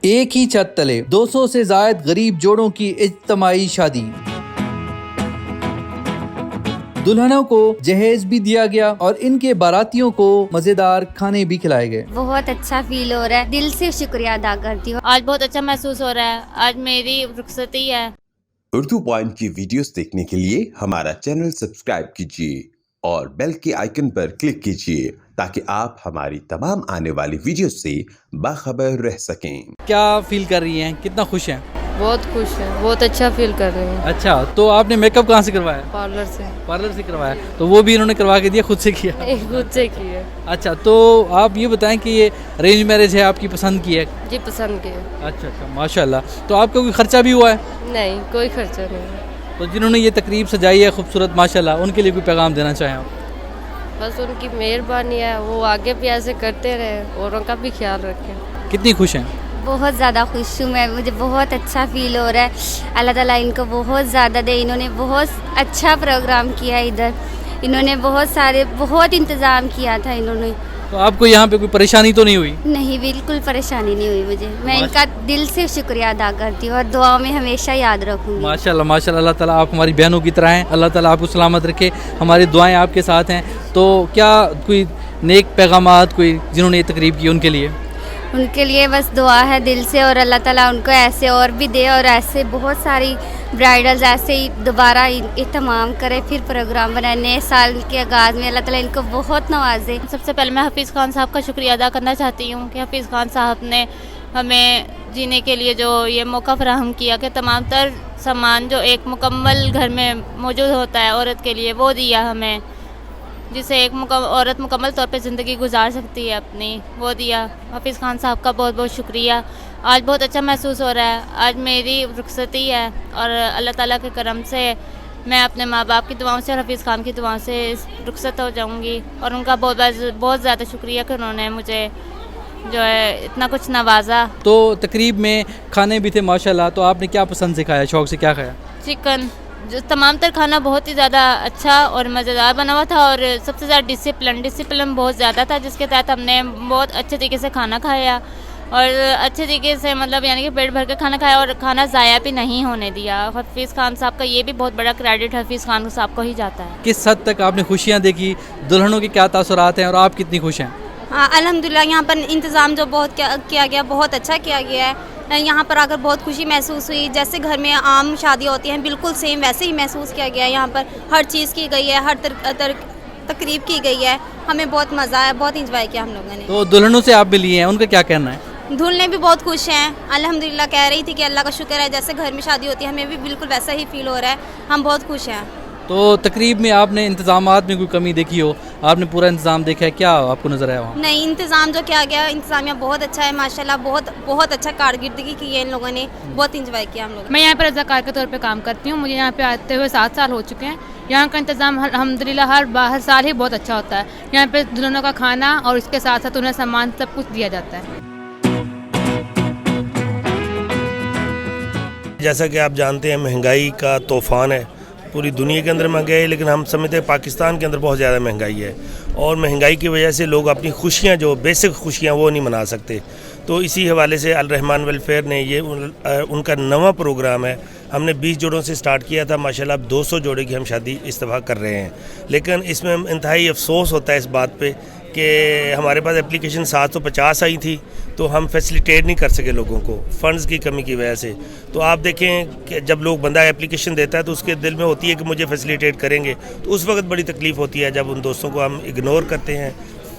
ایک ہی چھت تلے 200 سے زائد غریب جوڑوں کی اجتماعی شادی، دلہنوں کو جہیز بھی دیا گیا اور ان کے باراتیوں کو مزیدار کھانے بھی کھلائے گئے۔ بہت اچھا فیل ہو رہا ہے، دل سے شکریہ ادا کرتی ہوں۔ آج بہت اچھا محسوس ہو رہا ہے، آج میری رخصتی ہے۔ اردو پوائنٹ کی ویڈیوز دیکھنے کے لیے ہمارا چینل سبسکرائب کیجیے اور بیل کے آئیکن پر کلک کیجیے تاکہ آپ ہماری تمام آنے والی ویڈیوز سے باخبر رہ سکیں۔ کیا فیل کر رہی ہیں؟ کتنا خوش ہیں؟ بہت خوش ہے، بہت اچھا فیل کر رہے ہیں۔ اچھا، تو آپ نے میک اپ کہاں سے کروایا؟ پارلر سے۔ پارلر سے کروایا، تو وہ بھی انہوں نے کروا کے دیا، خود سے کیا؟ خود سے کی ہے۔ اچھا، تو آپ یہ بتائیں کہ یہ ارینج میرج ہے، آپ کی پسند کی ہے؟ جی پسند کی ہے۔ اچھا اچھا، ماشاءاللہ۔ تو آپ کا کوئی خرچہ بھی ہوا ہے؟ نہیں، کوئی خرچہ نہیں۔ تو جنہوں نے یہ تقریب سجائی ہے خوبصورت ماشاءاللہ، ان کے لیے کوئی پیغام دینا چاہیں آپ؟ بس ان کی مہربانی ہے، وہ آگے بھی ایسے کرتے رہے، اوروں کا بھی خیال رکھیں۔ کتنی خوش ہیں؟ بہت زیادہ خوش ہوں میں، مجھے بہت اچھا فیل ہو رہا ہے۔ اللہ تعالیٰ ان کو بہت زیادہ دے، انہوں نے بہت اچھا پروگرام کیا ادھر، انہوں نے بہت انتظام کیا تھا انہوں نے۔ تو آپ کو یہاں پہ کوئی پریشانی تو نہیں ہوئی؟ نہیں، بالکل پریشانی نہیں ہوئی مجھے، میں ان کا دل سے شکریہ ادا کرتی ہوں اور دعاؤں میں ہمیشہ یاد رکھوں گی۔ ماشاءاللہ ماشاءاللہ، اللہ تعالیٰ آپ ہماری بہنوں کی طرح ہیں، اللہ تعالیٰ آپ کو سلامت رکھے، ہماری دعائیں آپ کے ساتھ ہیں۔ تو کیا کوئی نیک پیغامات کوئی جنہوں نے یہ تقریب کی ان کے لیے؟ ان کے لیے بس دعا ہے دل سے، اور اللہ تعالیٰ ان کو ایسے اور بھی دے، اور ایسے بہت ساری برائڈلز ایسے ہی دوبارہ اہتمام کرے، پھر پروگرام بنائے نئے سال کے آغاز میں، اللہ تعالیٰ ان کو بہت نوازے۔ سب سے پہلے میں حفیظ خان صاحب کا شکریہ ادا کرنا چاہتی ہوں کہ حفیظ خان صاحب نے ہمیں جینے کے لیے جو یہ موقع فراہم کیا کہ تمام تر سامان جو ایک مکمل گھر میں موجود ہوتا ہے عورت کے لیے، وہ دیا ہمیں، جسے ایک عورت مکمل طور پہ زندگی گزار سکتی ہے اپنی، وہ دیا۔ حفیظ خان صاحب کا بہت بہت شکریہ۔ آج بہت اچھا محسوس ہو رہا ہے، آج میری رخصتی ہے، اور اللہ تعالیٰ کے کرم سے میں اپنے ماں باپ کی دعاؤں سے اور حفیظ خان کی دعاؤں سے رخصت ہو جاؤں گی، اور ان کا بہت زیادہ شکریہ کہ انہوں نے مجھے جو ہے اتنا کچھ نوازا۔ تو تقریب میں کھانے بھی تھے ماشاءاللہ، تو آپ نے کیا پسند سے کھایا، شوق سے کیا کھایا؟ چکن، جو تمام تر کھانا بہت ہی زیادہ اچھا اور مزیدار بنا ہوا تھا، اور سب سے زیادہ ڈسپلن بہت زیادہ تھا، جس کے تحت ہم نے بہت اچھے طریقے سے کھانا کھایا، اور اچھے طریقے سے مطلب یعنی کہ پیٹ بھر کے کھانا کھایا، اور کھانا ضائع بھی نہیں ہونے دیا۔ حفیظ خان صاحب کا یہ بھی بہت بڑا کریڈٹ حفیظ خان صاحب کو ہی جاتا ہے۔ کس حد تک آپ نے خوشیاں دیکھی، دلہنوں کے کیا تاثرات ہیں، اور آپ کتنی خوش ہیں؟ الحمدللہ یہاں پر انتظام جو بہت کیا گیا، بہت اچھا کیا گیا ہے۔ یہاں پر آ کر بہت خوشی محسوس ہوئی، جیسے گھر میں عام شادی ہوتی ہیں بالکل سیم ویسے ہی محسوس کیا گیا ہے۔ یہاں پر ہر چیز کی گئی ہے، ہر تقریب کی گئی ہے، ہمیں بہت مزہ آیا، بہت انجوائے کیا ہم لوگوں نے۔ تو دلہنوں سے آپ بھی لیے ہیں، ان کا کیا کہنا ہے؟ دلہنیں بھی بہت خوش ہیں، الحمدللہ کہہ رہی تھی کہ اللہ کا شکر ہے، جیسے گھر میں شادی ہوتی ہے ہمیں بھی بالکل ویسا ہی فیل ہو رہا ہے، ہم بہت خوش ہیں۔ تو تقریب میں آپ نے انتظامات میں کوئی کمی دیکھی ہو، آپ نے پورا انتظام دیکھا ہے، کیا آپ کو نظر آیا وہاں؟ نہیں، انتظام جو کیا گیا انتظامیہ بہت اچھا ہے ماشاءاللہ، بہت اچھا کارکردگی کی ہے ان لوگوں نے، بہت انجوائے کیا ہم لوگ۔ میں یہاں پر رضاکار کے طور پہ کام کرتی ہوں، مجھے یہاں پہ آتے ہوئے 7 سال ہو چکے ہیں۔ یہاں کا انتظام الحمدللہ ہر سال ہی بہت اچھا ہوتا ہے۔ یہاں پہ دلہنوں کا کھانا اور اس کے ساتھ ساتھ انہیں سامان سب کچھ دیا جاتا ہے۔ جیسا کہ آپ جانتے ہیں مہنگائی کا طوفان ہے، پوری دنیا کے اندر مہنگائی ہے، لیکن ہم سمجھتے ہیں پاکستان کے اندر بہت زیادہ مہنگائی ہے، اور مہنگائی کی وجہ سے لوگ اپنی خوشیاں جو بیسک خوشیاں وہ نہیں منا سکتے۔ تو اسی حوالے سے الرحمان ویلفیئر نے یہ ان کا نواں پروگرام ہے، ہم نے 20 جوڑوں سے سٹارٹ کیا تھا، ماشاءاللہ اب 200 جوڑے کی ہم شادی اتفاق کر رہے ہیں۔ لیکن اس میں انتہائی افسوس ہوتا ہے اس بات پہ کہ ہمارے پاس اپلیکیشن 750 آئی تھی، تو ہم فیسیلیٹیٹ نہیں کر سکے لوگوں کو فنڈز کی کمی کی وجہ سے۔ تو آپ دیکھیں کہ جب لوگ بندہ اپلیکیشن دیتا ہے تو اس کے دل میں ہوتی ہے کہ مجھے فیسیلیٹیٹ کریں گے، تو اس وقت بڑی تکلیف ہوتی ہے جب ان دوستوں کو ہم اگنور کرتے ہیں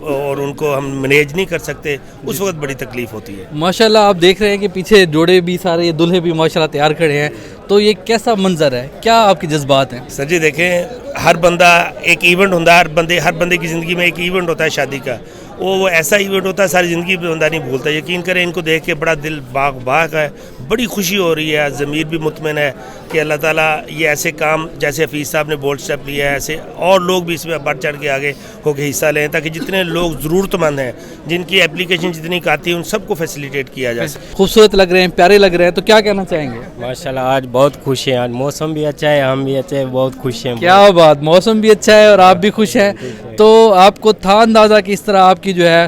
اور ان کو ہم مینیج نہیں کر سکتے، اس وقت بڑی تکلیف ہوتی ہے۔ ماشاءاللہ آپ دیکھ رہے ہیں کہ پیچھے جوڑے بھی سارے، یہ دلہے بھی ماشاءاللہ تیار کھڑے ہیں، تو یہ کیسا منظر ہے، کیا آپ کے جذبات ہیں؟ سر جی دیکھیں، ہر بندہ ایک ایونٹ ہوتا ہے، ہر بندے کی زندگی میں ایک ایونٹ ہوتا ہے شادی کا، وہ ایسا ایونٹ ہوتا ہے ساری زندگی پہ بندہ نہیں بھولتا۔ یقین کریں ان کو دیکھ کے بڑا دل باغ ہے، بڑی خوشی ہو رہی ہے، ضمیر بھی مطمئن ہے کہ اللہ تعالیٰ یہ ایسے کام جیسے حفیظ صاحب نے بولڈ اسٹیپ لیا ہے، ایسے اور لوگ بھی اس میں بڑھ چڑھ کے آگے ہو کے حصہ لیں، تاکہ جتنے لوگ ضرورت مند ہیں، جن کی اپلیکیشن جتنی آتی ہے، ان سب کو فیسیلیٹیٹ کیا جائے۔ خوبصورت لگ رہے ہیں، پیارے لگ رہے ہیں، تو کیا کہنا چاہیں گے؟ ماشاءاللہ آج بہت خوش ہیں، آج موسم بھی اچھا ہے، ہم بھی اچھے ہیں، بہت خوش ہیں۔ کیا بات، موسم بھی اچھا ہے اور آپ بھی خوش ہیں، تو آپ کو تھا اندازہ کہ اس طرح آپ کی جو ہے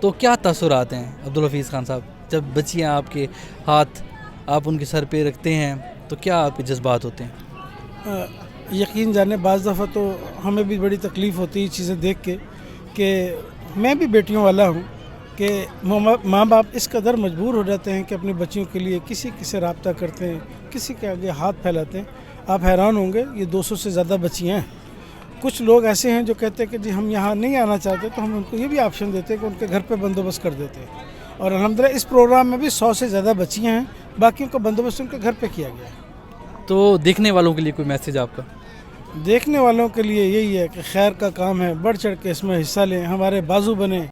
تو کیا تاثرات ہیں عبدالحفیظ خان صاحب جب بچیاں آپ کے ہاتھ آپ ان کے سر پہ رکھتے ہیں تو کیا آپ کے جذبات ہوتے ہیں؟ یقین جانے بعض دفعہ تو ہمیں بھی بڑی تکلیف ہوتی ہے چیزیں دیکھ کے کہ میں بھی بیٹیوں والا ہوں کہ ماں باپ اس قدر مجبور ہو جاتے ہیں کہ اپنی بچیوں کے لیے کسی سے رابطہ کرتے ہیں, کسی کے آگے ہاتھ پھیلاتے ہیں. آپ حیران ہوں گے یہ 200 سے زیادہ بچیاں ہیں. کچھ لوگ ایسے ہیں جو کہتے ہیں کہ جی ہم یہاں نہیں آنا چاہتے تو ہم ان کو یہ بھی آپشن دیتے ہیں کہ ان کے گھر پہ بندوبست کر دیتے ہیں. اور الحمدللہ اس پروگرام میں بھی 100 سے زیادہ بچیاں ہیں, باقیوں کا بندوبست ان کے گھر پہ کیا گیا ہے. تو دیکھنے والوں کے لیے کوئی میسیج آپ کا؟ دیکھنے والوں کے لیے یہی ہے کہ خیر کا کام ہے, بڑھ چڑھ کے اس میں حصہ لیں, ہمارے بازو بنیں.